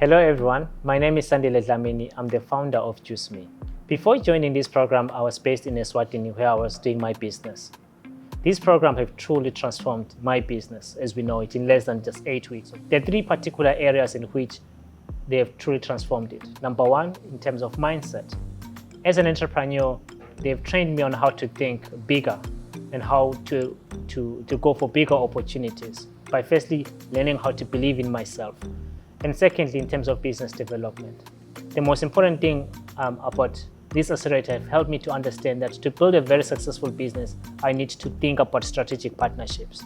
Hello everyone, my name is Sandile Dlamini. I'm the founder of JuiceMe. Before joining this program, I was based in Eswatini where I was doing my business. This program has truly transformed my business as we know it in less than just 8 weeks. There are three particular areas in which they have truly transformed it. Number one, in terms of mindset. As an entrepreneur, they've trained me on how to think bigger and how to go for bigger opportunities by firstly learning how to believe in myself. And secondly, in terms of business development. The most important thing about this accelerator have helped me to understand that to build a very successful business, I need to think about strategic partnerships.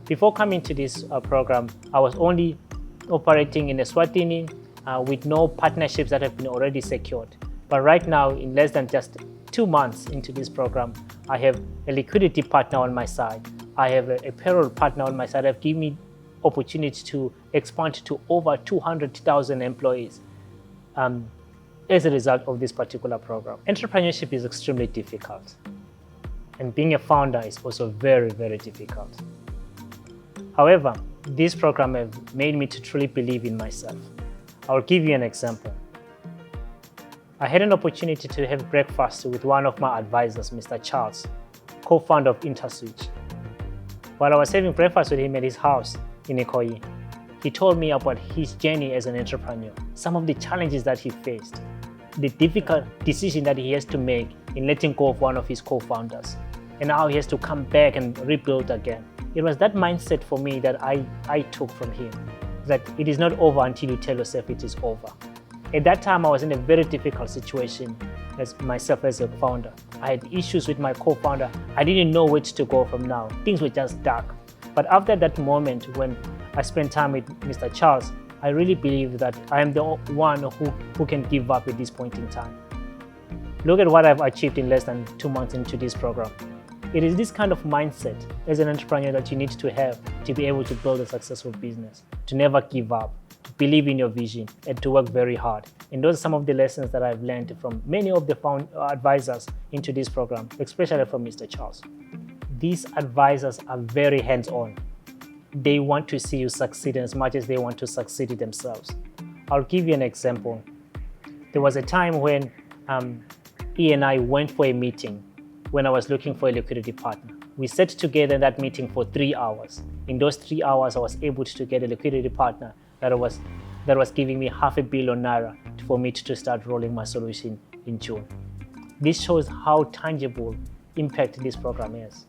Before coming to this program, I was only operating in Eswatini with no partnerships that have been already secured. But right now, in less than just 2 months into this program, I have a liquidity partner on my side. I have a payroll partner on my side. They've given me opportunity to expand to over 200,000 employees as a result of this particular program. Entrepreneurship is extremely difficult, and being a founder is also very, very difficult. However, this program has made me to truly believe in myself. I'll give you an example. I had an opportunity to have breakfast with one of my advisors, Mr. Charles, co-founder of InterSwitch. While I was having breakfast with him at his house in Ikoyi, he told me about his journey as an entrepreneur, some of the challenges that he faced, the difficult decision that he has to make in letting go of one of his co-founders, and how he has to come back and rebuild again. It was that mindset for me that I took from him, that it is not over until you tell yourself it is over. At that time, I was in a very difficult situation as myself as a founder. I had issues with my co-founder. I didn't know which to go from now. Things were just dark. But after that moment when I spent time with Mr. Charles, I really believe that I am the one who can give up at this point in time. Look at what I've achieved in less than 2 months into this program. It is this kind of mindset as an entrepreneur that you need to have to be able to build a successful business, to never give up, to believe in your vision, and to work very hard. And those are some of the lessons that I've learned from many of the advisors into this program, especially from Mr. Charles. These advisors are very hands-on. They want to see you succeed as much as they want to succeed themselves. I'll give you an example. There was a time when he and I went for a meeting when I was looking for a liquidity partner. We sat together in that meeting for 3 hours. In those 3 hours, I was able to get a liquidity partner that was giving me ₦500 million for me to start rolling my solution in June. This shows how tangible impact this program is.